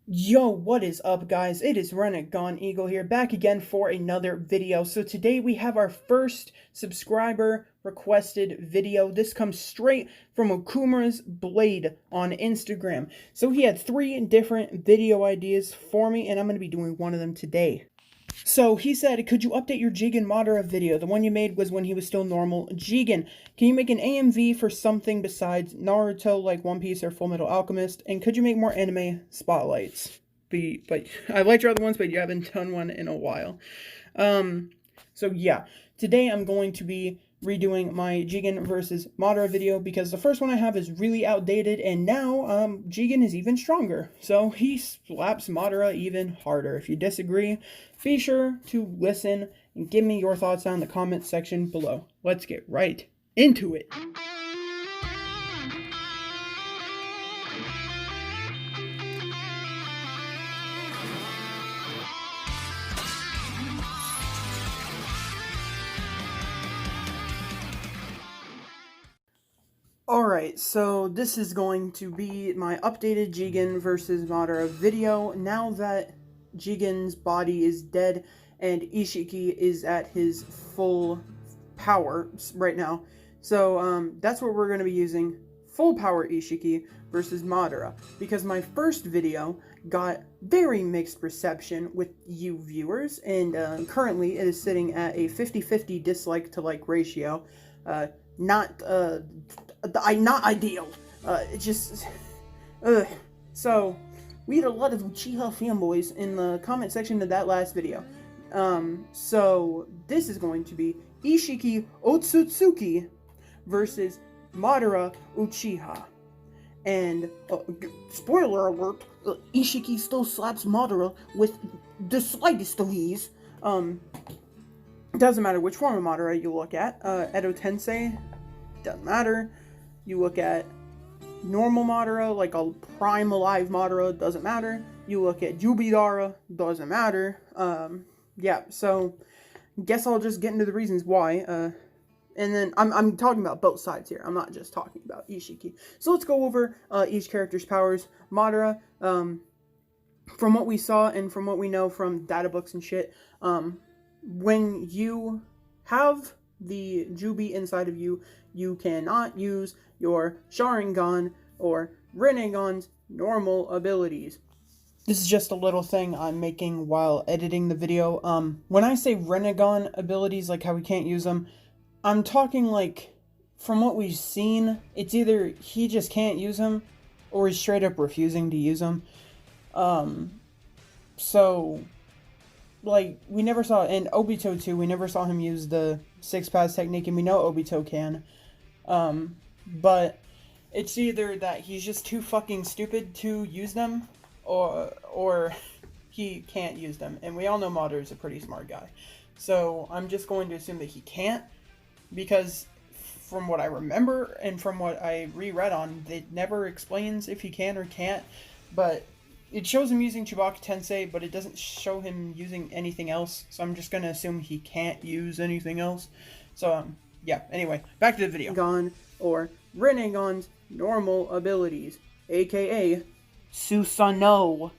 Yo, what is up, guys? It is Renegade Eagle here, back again for another video. So today we have our first subscriber requested video. This comes straight from Okumura's Blade on Instagram. So he had 3 different video ideas for me, and I'm going to be doing one of them today. So he said, could you update your Jigen Madara video? The one you made was when he was still normal Jigen. Can you make an AMV for something besides Naruto, like One Piece or Full Metal Alchemist? And could you make more anime spotlights? But I liked your other ones, but you haven't done one in a while. So yeah, today I'm going to be redoing my Jigen versus Madara video because the first one I have is really outdated, and now Jigen is even stronger. So he slaps Madara even harder. If you disagree, be sure to listen and give me your thoughts down in the comment section below. Let's get right into it. Alright, so this is going to be my updated Jigen versus Madara video now that Jigen's body is dead and Ishiki is at his full power right now. So that's what we're going to be using, full power Ishiki versus Madara, because my first video got very mixed reception with you viewers, and currently it is sitting at a 50-50 dislike to like ratio. Not ideal. It just, So, we had a lot of Uchiha fanboys in the comment section of that last video. So this is going to be Ishiki Otsutsuki versus Madara Uchiha. And, spoiler alert, Ishiki still slaps Madara with the slightest of ease. Doesn't matter which form of Madara you look at. Edo Tensei, doesn't matter. You look at normal Madara, like a prime alive Madara, doesn't matter. You look at Juubi Madara, doesn't matter. Yeah, so guess I'll just get into the reasons why. And then I'm talking about both sides here. I'm not just talking about Ishiki. So let's go over each character's powers. Madara, from what we saw and from what we know from data books and shit, when you have the Juubi inside of you, you cannot use your Sharingan or Rinnegan's normal abilities. This is just a little thing I'm making while editing the video. When I say Rinnegan abilities, like how we can't use them, I'm talking like, from what we've seen, it's either he just can't use them, or he's straight up refusing to use them. So, like, we never saw, and Obito too, we never saw him use the 6-pass technique, and we know Obito can. But it's either that he's just too fucking stupid to use them, or he can't use them. And we all know Madara is a pretty smart guy. So I'm just going to assume that he can't, because from what I remember and from what I reread on, it never explains if he can or can't. But it shows him using Chibaka Tensei, but it doesn't show him using anything else. So I'm just going to assume he can't use anything else. So, yeah, anyway, back to the video. Rinnegan or Rinnegan's normal abilities, aka Susanoo.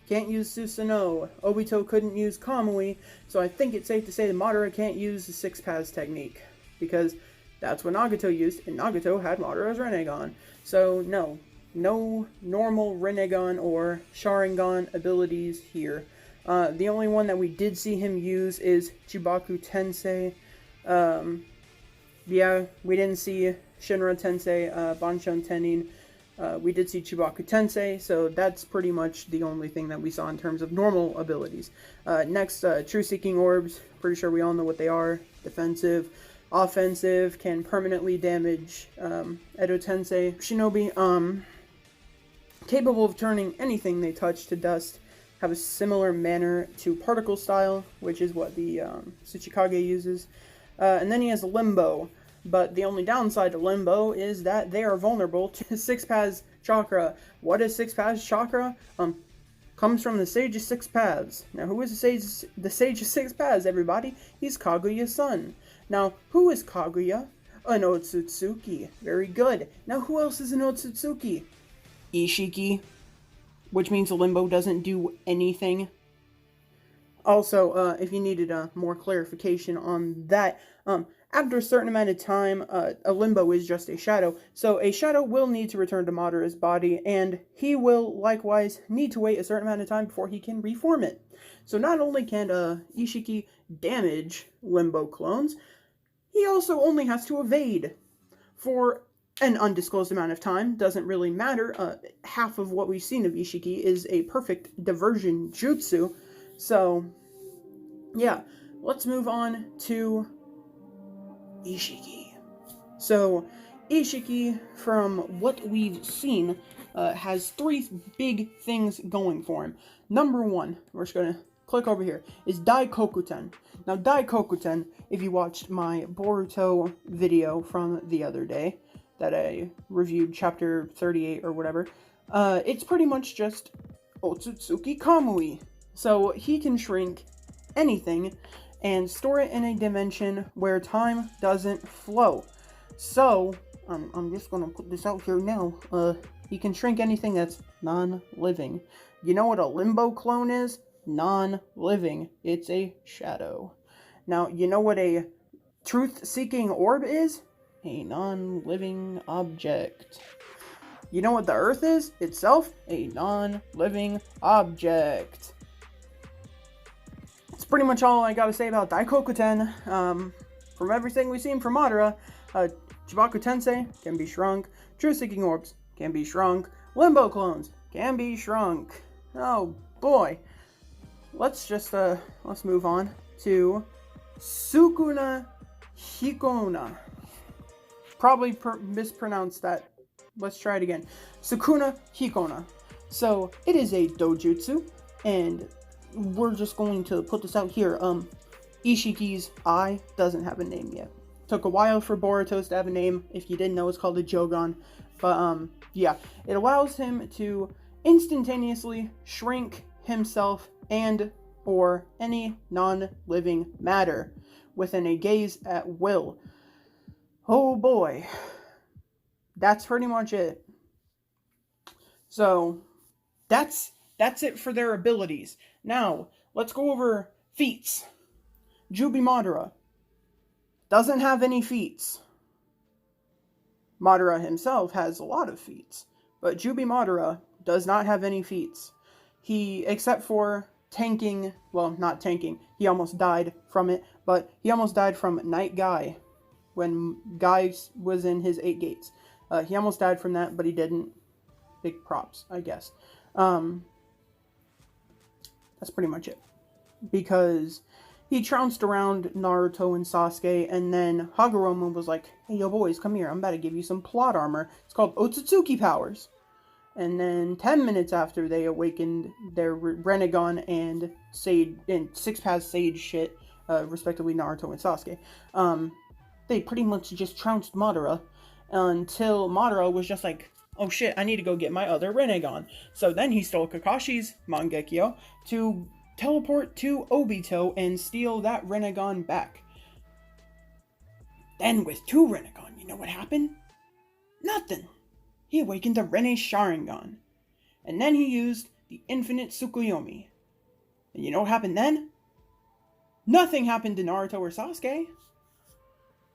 Can't use Susanoo. Obito couldn't use Kamui, so I think it's safe to say that Madara can't use the 6-pass technique, because that's what Nagato used, and Nagato had Madara's Rinnegan. So no normal Rinnegan or Sharingan abilities here. The only one that we did see him use is Chibaku Tensei. Yeah, we didn't see Shinra Tensei, Banshon Tenin. We did see Chibaku Tensei, so that's pretty much the only thing that we saw in terms of normal abilities. Next, True Seeking Orbs. Pretty sure we all know what they are. Defensive, offensive, can permanently damage Edo Tensei. Shinobi, capable of turning anything they touch to dust. Have a similar manner to Particle Style, which is what the Tsuchikage uses. And then he has Limbo, but the only downside to Limbo is that they are vulnerable to 6-pass chakra. What is 6-pass chakra? Comes from the Sage of 6 Paths. Now, who is the Sage of 6 Paths, everybody? He's Kaguya's son. Now, who is Kaguya? An Otsutsuki. Very good. Now, who else is an Otsutsuki? Ishiki. which means Limbo doesn't do anything. Also, if you needed more clarification on that, after a certain amount of time, a Limbo is just a shadow. So a shadow will need to return to Madara's body, and he will likewise need to wait a certain amount of time before he can reform it. So not only can Ishiki damage Limbo clones, he also only has to evade for an undisclosed amount of time. Doesn't really matter. Half of what we've seen of Ishiki is a perfect diversion jutsu. So, yeah, let's move on to Ishiki. So, Ishiki, from what we've seen, has three big things going for him. Number one, we're just going to click over here, is Daikokuten. Now, Daikokuten, if you watched my Boruto video from the other day, that I reviewed chapter 38 or whatever, it's pretty much just Otsutsuki Kamui. So he can shrink anything and store it in a dimension where time doesn't flow. So, I'm just gonna put this out here now. He can shrink anything that's non-living. You know what a Limbo clone is? Non-living. It's a shadow. Now, you know what a truth-seeking orb is? A non-living object. You know what the Earth is itself? A non-living object. That's pretty much all I gotta say about Daikokuten. From everything we've seen from Madara, Chibaku Tensei can be shrunk, truth-seeking orbs can be shrunk, Limbo clones can be shrunk. Oh boy. Let's move on to Sukuna Hikona. Probably mispronounced that. Let's try it again. Sukuna Hikona. So, it is a dojutsu, and we're just going to put this out here. Ishiki's eye doesn't have a name yet. Took a while for Boruto's to have a name. If you didn't know, it's called a Jogan. But, yeah. It allows him to instantaneously shrink himself and or any non-living matter within a gaze at will. Oh boy. That's pretty much it. So, that's it for their abilities. Now, let's go over feats. Juubi Madara doesn't have any feats. Madara himself has a lot of feats, but Juubi Madara does not have any feats. He, except for tanking, well, not tanking, he almost died from it, but he almost died from Night Guy when Guy was in his 8 gates. He almost died from that, but he didn't. Big props, I guess. That's pretty much it. Because he trounced around Naruto and Sasuke, and then Hagoromo was like, hey, yo boys, come here, I'm about to give you some plot armor. It's called Otsutsuki powers. And then 10 minutes after they awakened their Renegon and Sage, and 6 Paths Sage shit, respectively Naruto and Sasuke, they pretty much just trounced Madara, until Madara was just like, oh shit, I need to go get my other Renegon. So then he stole Kakashi's Mangekyo to teleport to Obito and steal that Renegon back. Then with 2 Renegon, you know what happened? Nothing. He awakened the Rene Sharingan. And then he used the Infinite Tsukuyomi. And you know what happened then? Nothing happened to Naruto or Sasuke.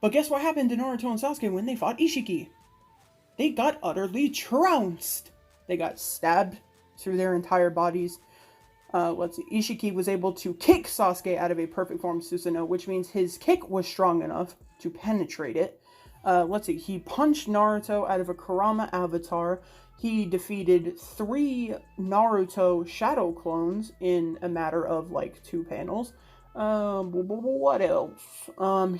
But guess what happened to Naruto and Sasuke when they fought Ishiki? They got utterly trounced. They got stabbed through their entire bodies. Let's see. Ishiki was able to kick Sasuke out of a perfect form Susanoo, which means his kick was strong enough to penetrate it. Let's see. He punched Naruto out of a Kurama avatar. He defeated 3 Naruto shadow clones in a matter of like 2 panels. What else?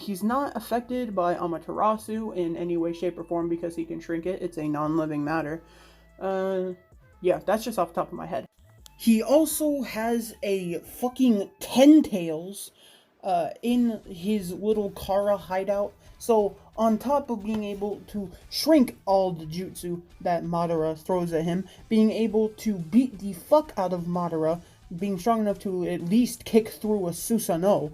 He's not affected by Amaterasu in any way, shape, or form because he can shrink it. It's a non-living matter. Yeah, that's just off the top of my head. He also has a fucking 10 tails, in his little Kara hideout. So, on top of being able to shrink all the jutsu that Madara throws at him, being able to beat the fuck out of Madara, being strong enough to at least kick through a Susanoo,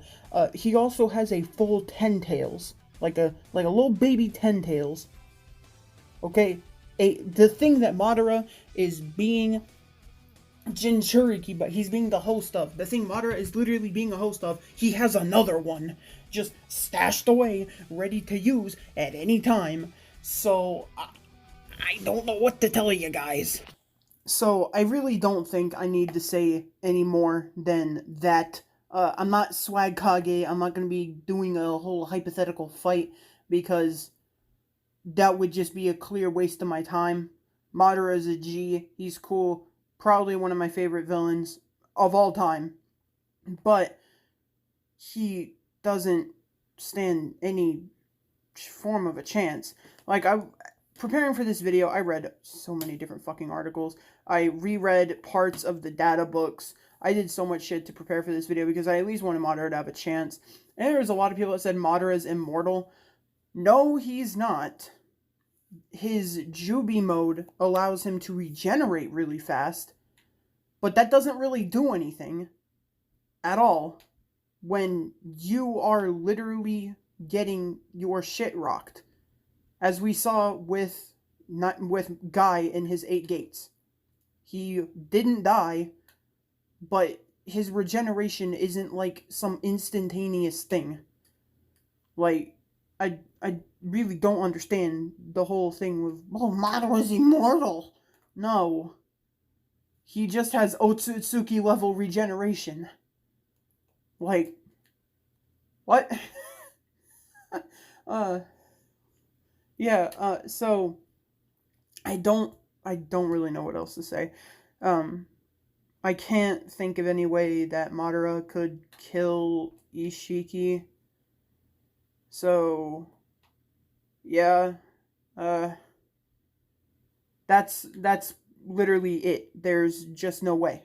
he also has a full 10 tails. Like a little baby 10 tails. Okay? The thing that Madara is being Jinchuriki, but he's being the host of. The thing Madara is literally being a host of, he has another one just stashed away, ready to use at any time. So, I don't know what to tell you guys. So, I really don't think I need to say any more than that. I'm not Swag Kage, I'm not going to be doing a whole hypothetical fight, because that would just be a clear waste of my time. Madara is a G, he's cool, probably one of my favorite villains of all time, but he doesn't stand any form of a chance. Like, preparing for this video, I read so many different fucking articles. I reread parts of the data books. I did so much shit to prepare for this video because I at least wanted Madara to have a chance. And there was a lot of people that said Madara is immortal. No, he's not. His Juubi mode allows him to regenerate really fast, but that doesn't really do anything at all when you are literally getting your shit rocked, as we saw with Guy in his 8 gates. He didn't die, but his regeneration isn't like some instantaneous thing. Like, I really don't understand the whole thing with, oh, Madara's immortal. No. He just has Otsutsuki level regeneration. Like, what? Yeah, so I don't really know what else to say. I can't think of any way that Madara could kill Ishiki. So, yeah, that's literally it. There's just no way.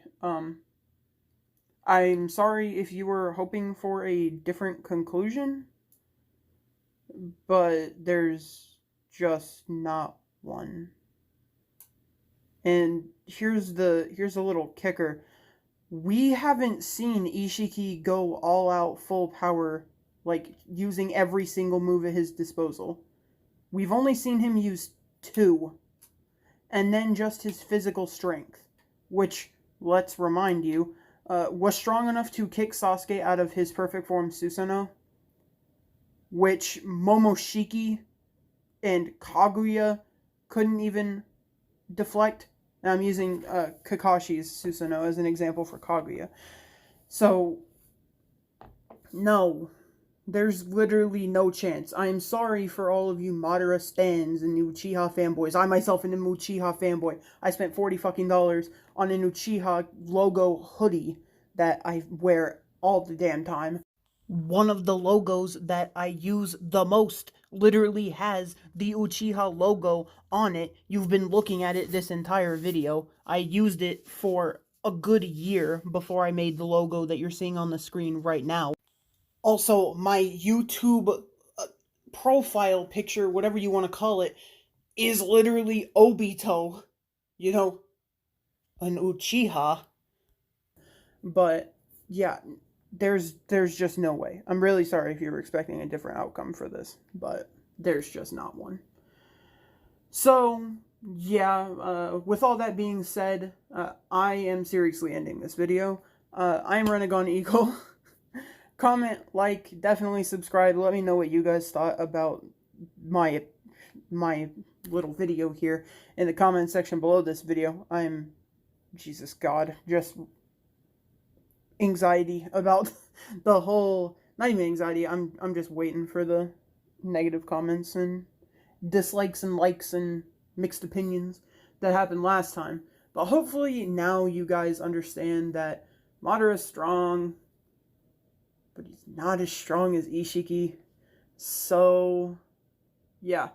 I'm sorry if you were hoping for a different conclusion, but there's just not one. And here's a little kicker. We haven't seen Ishiki go all out full power, like using every single move at his disposal. We've only seen him use 2, and then just his physical strength, which, let's remind you, was strong enough to kick Sasuke out of his perfect form Susanoo, which Momoshiki and Kaguya couldn't even deflect. And I'm using Kakashi's Susanoo as an example for Kaguya. So, no, there's literally no chance. I am sorry for all of you Madara stans and Uchiha fanboys. I myself am an Uchiha fanboy. I spent $40 fucking on an Uchiha logo hoodie that I wear all the damn time. One of the logos that I use the most literally has the Uchiha logo on it. You've been looking at it this entire video. I used it for a good year before I made the logo that you're seeing on the screen right now. Also, my YouTube profile picture, whatever you want to call it, is literally Obito. You know, an Uchiha. But, yeah, there's just no way. I'm really sorry if you were expecting a different outcome for this, but there's just not one. So, yeah, with all that being said, I am seriously ending this video. I am Renegon Eagle. Comment, like, definitely subscribe. Let me know what you guys thought about my little video here in the comment section below this video. I'm, Jesus God, just anxiety about the whole, not even anxiety, I'm just waiting for the negative comments and dislikes and likes and mixed opinions that happened last time. But hopefully now you guys understand that Madara is strong, but he's not as strong as Ishiki. So, yeah.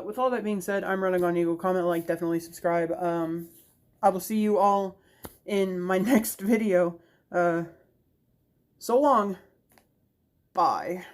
With all that being said, I'm Renegon Eagle. Comment, like, definitely subscribe. I will see you all in my next video. So long. Bye.